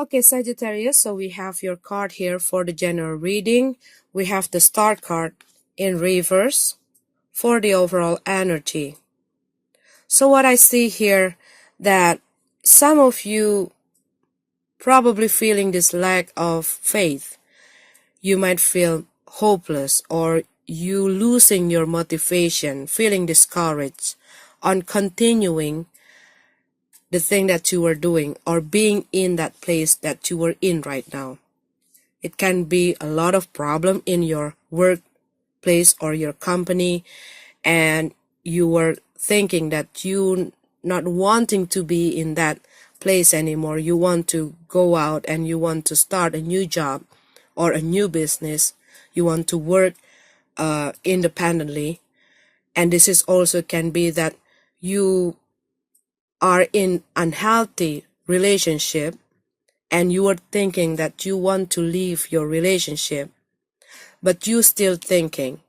Okay, Sagittarius, so we have your card here for the general reading. We have the Star card in reverse for the overall energy. So what I see here, that some of you probably feeling this lack of faith. You might feel hopeless, or you losing your motivation, feeling discouraged on continuing the thing that you were doing or being in that place that you were in right now. It can be a lot of problem in your workplace or your company, and you were thinking that you not wanting to be in that place anymore. You want to go out and you want to start a new job or a new business. You want to work independently. And this is also can be that you are in unhealthy relationship and you are thinking that you want to leave your relationship, but you still thinking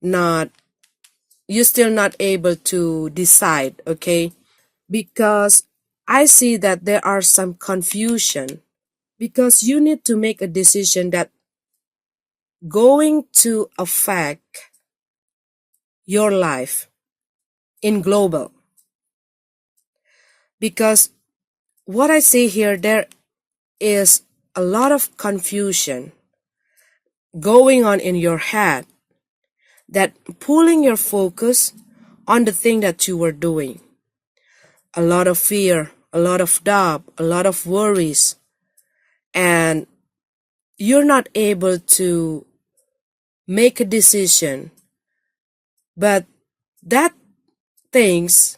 you're still not able to decide, okay? Because I see that there are some confusion, because you need to make a decision that going to affect your life in global. Because what I see here, there is a lot of confusion going on in your head that pulling your focus on the thing that you were doing. A lot of fear, a lot of doubt, a lot of worries, and you're not able to make a decision. But that things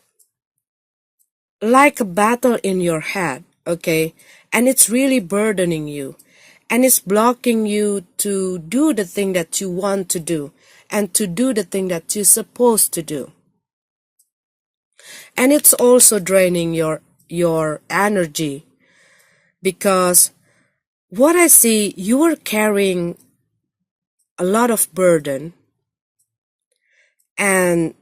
like a battle in your head, okay? And it's really burdening you, and it's blocking you to do the thing that you want to do and to do the thing that you're supposed to do. And it's also draining your energy, because what I see, you are carrying a lot of burden, and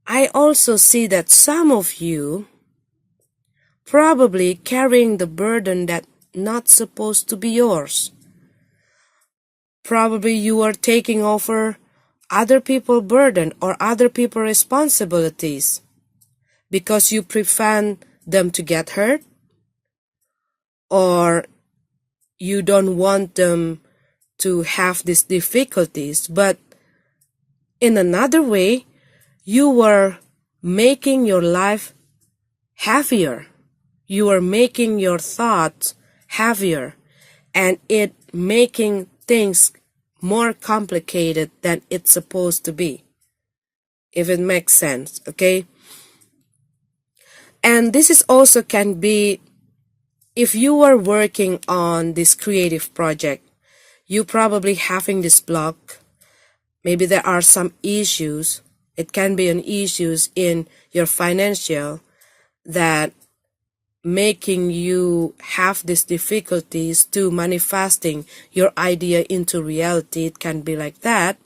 I also see that some of you probably carrying the burden that not supposed to be yours. Probably you are taking over other people's burden or other people's responsibilities because you prevent them to get hurt, or you don't want them to have these difficulties. But in another way, you were making your life heavier. You are making your thoughts heavier, and it making things more complicated than it's supposed to be, if it makes sense, okay? And this is also can be, if you are working on this creative project, you probably having this block. Maybe there are some issues. It can be an issues in your financial that making you have these difficulties to manifesting your idea into reality. It can be like that.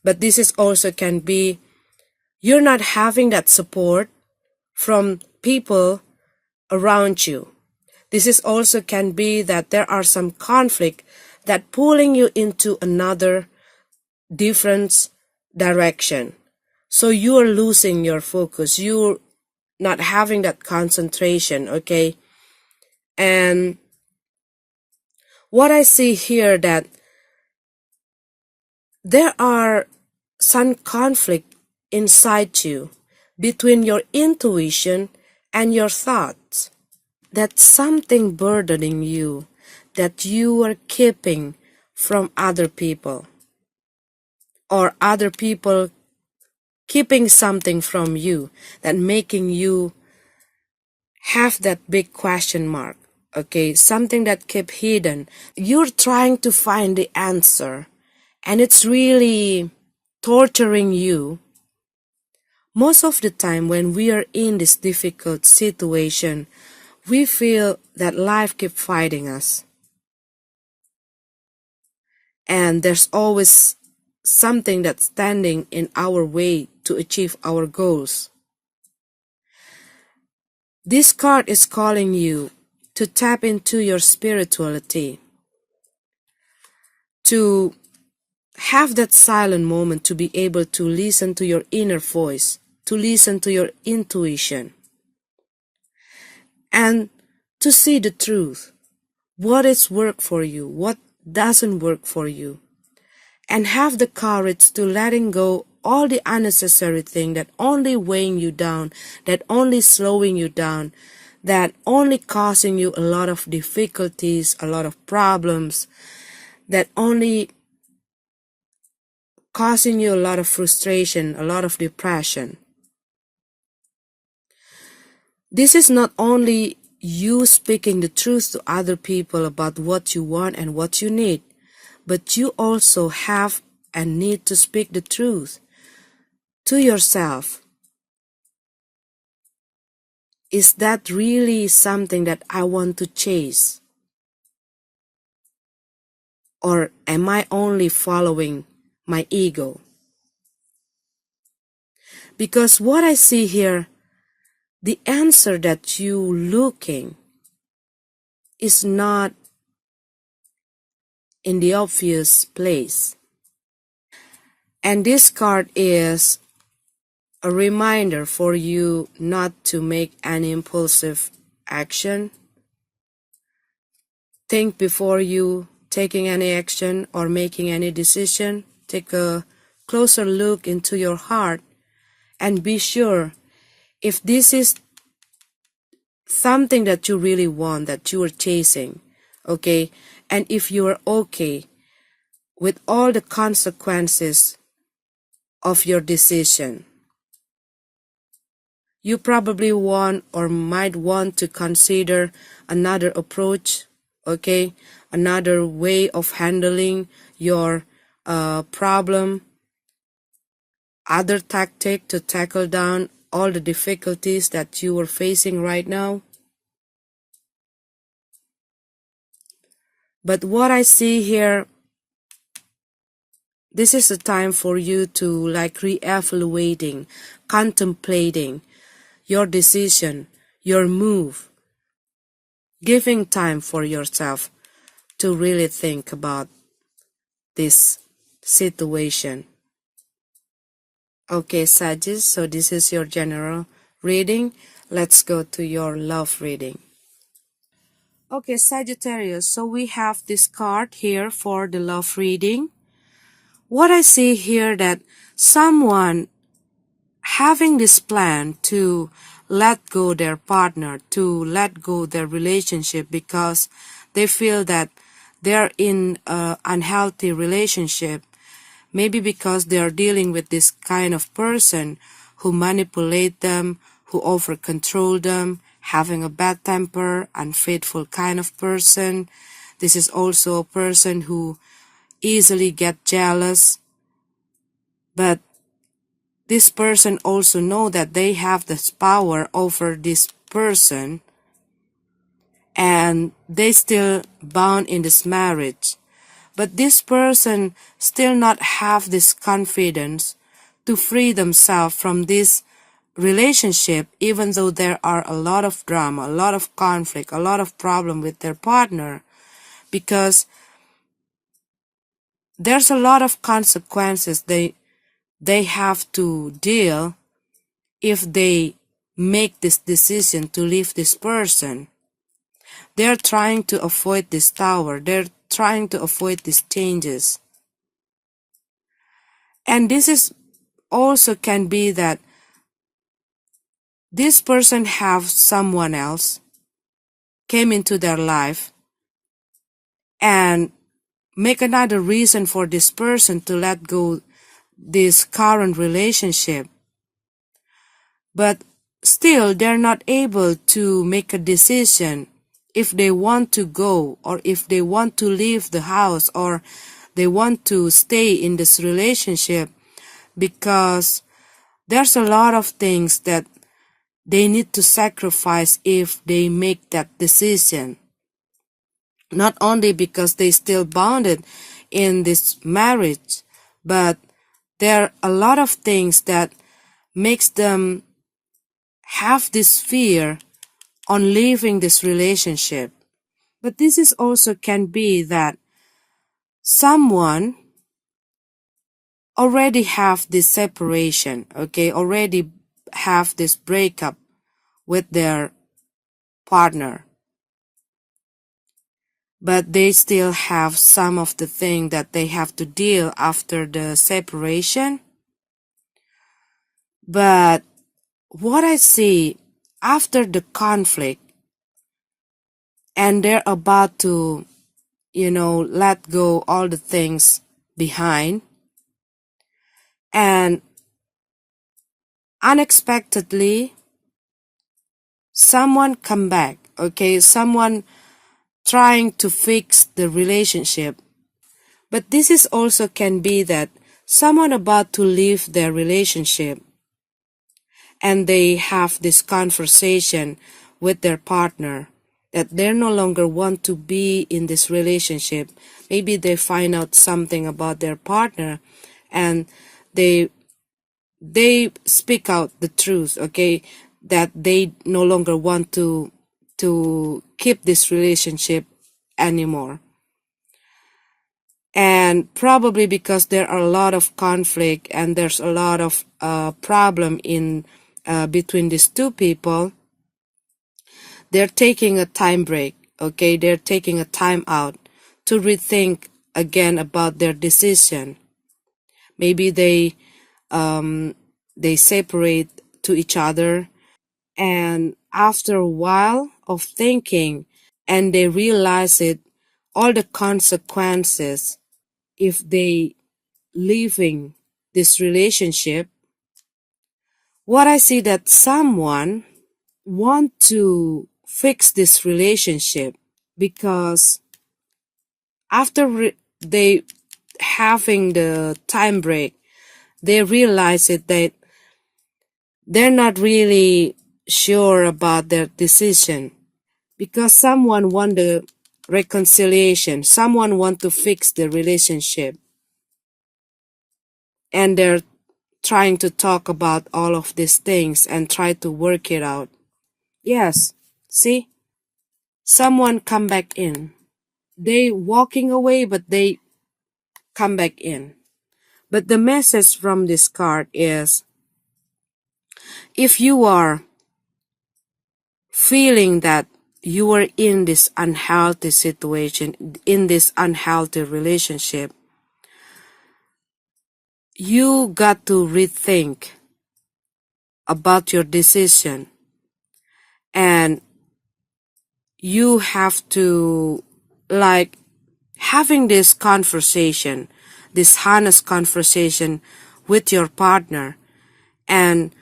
But this is also can be you're not having that support from people around you. This is also can be that there are some conflict that pulling you into another different direction. So you are losing your focus. You're not having that concentration, okay? And what I see here, that there are some conflict inside you between your intuition and your thoughts. That's something burdening you that you are keeping from other people, or other people keeping something from you, that making you have that big question mark, okay? Something that kept hidden. You're trying to find the answer, and it's really torturing you. Most of the time when we are in this difficult situation, we feel that life keeps fighting us. And there's always something that's standing in our way to achieve our goals. This card is calling you to tap into your spirituality, to have that silent moment to be able to listen to your inner voice, to listen to your intuition, and to see the truth. What is work for you, what doesn't work for you, and have the courage to letting go all the unnecessary thing that only weighing you down, that only slowing you down, that only causing you a lot of difficulties, a lot of problems, that only causing you a lot of frustration, a lot of depression. This is not only you speaking the truth to other people about what you want and what you need, but you also have and need to speak the truth to yourself. Is that really something that I want to chase? Or am I only following my ego? Because what I see here, the answer that you looking is not in the obvious place. And this card is a reminder for you not to make any impulsive action. Think before you taking any action or making any decision. Take a closer look into your heart and be sure if this is something that you really want, that you are chasing, okay? And if you are okay with all the consequences of your decision. You probably want or might want to consider another approach, okay? Another way of handling your problem, other tactic to tackle down all the difficulties that you are facing right now. But what I see here, this is a time for you to re-evaluating, contemplating your decision, your move, giving time for yourself to really think about this situation. Okay, Sagittarius, so this is your general reading. Let's go to your love reading. Okay, Sagittarius, so we have this card here for the love reading. What I see here that someone having this plan to let go their partner, to let go their relationship because they feel that they're in an unhealthy relationship, maybe because they are dealing with this kind of person who manipulate them, who over control them, having a bad temper, unfaithful kind of person. This is also a person who easily get jealous, but this person also know that they have this power over this person and they still bound in this marriage. But this person still not have this confidence to free themselves from this relationship, even though there are a lot of drama, a lot of conflict, a lot of problem with their partner, because there's a lot of consequences they have to deal if they make this decision to leave this person. They're trying to avoid this tower. They're trying to avoid these changes. And this is also can be that this person have someone else came into their life and make another reason for this person to let go this current relationship. But still they're not able to make a decision if they want to go or if they want to leave the house or they want to stay in this relationship, because there's a lot of things that they need to sacrifice if they make that decision. Not only because they still bounded in this marriage, but there are a lot of things that makes them have this fear on leaving this relationship. But this is also can be that someone already have this separation, okay, already have this breakup with their partner, but they still have some of the thing that they have to deal after the separation. But what I see after the conflict and they're about to, let go all the things behind, and unexpectedly someone come back, okay, someone trying to fix the relationship. But this is also can be that someone about to leave their relationship and they have this conversation with their partner that they no longer want to be in this relationship. Maybe they find out something about their partner and they speak out the truth, okay, that they no longer want to keep this relationship anymore. And probably because there are a lot of conflict and there's a lot of problem in between these two people, they're taking a time break, okay, they're taking a time out to rethink again about their decision. Maybe they separate to each other, and after a while of thinking and they realize it, all the consequences if they leaving this relationship. What I see that someone want to fix this relationship because after they having the time break, they realize it that they're not really sure about their decision, because someone want the reconciliation, someone want to fix the relationship, and they're trying to talk about all of these things and try to work it out. Yes, see, someone come back in. They walking away, but they come back in. But the message from this card is, if you are feeling that you are in this unhealthy situation, in this unhealthy relationship, you got to rethink about your decision, and you have to like having this conversation, this honest conversation with your partner, and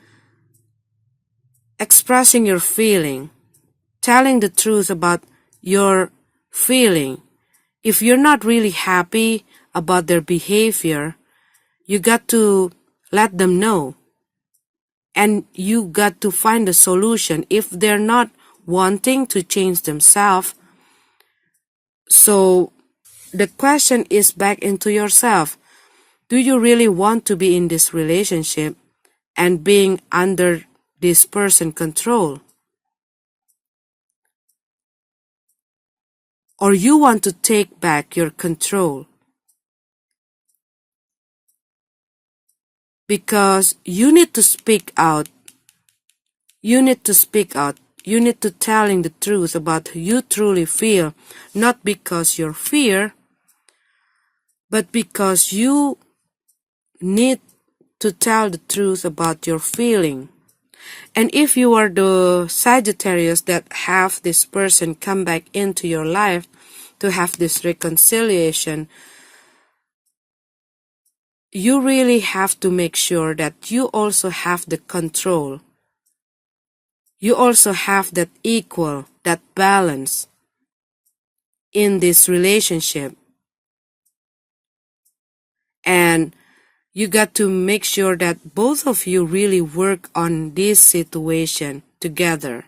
expressing your feeling, telling the truth about your feeling. If you're not really happy about their behavior, you got to let them know. And you got to find a solution. If they're not wanting to change themselves, so the question is back into yourself. Do you really want to be in this relationship and being under this person's control? Or you want to take back your control? Because you need to speak out. You need to speak out. You need to telling the truth about who you truly feel, not because you're fear, but because you need to tell the truth about your feeling. And if you are the Sagittarius that have this person come back into your life to have this reconciliation, you really have to make sure that you also have the control. You also have that equal, that balance in this relationship. And you got to make sure that both of you really work on this situation together.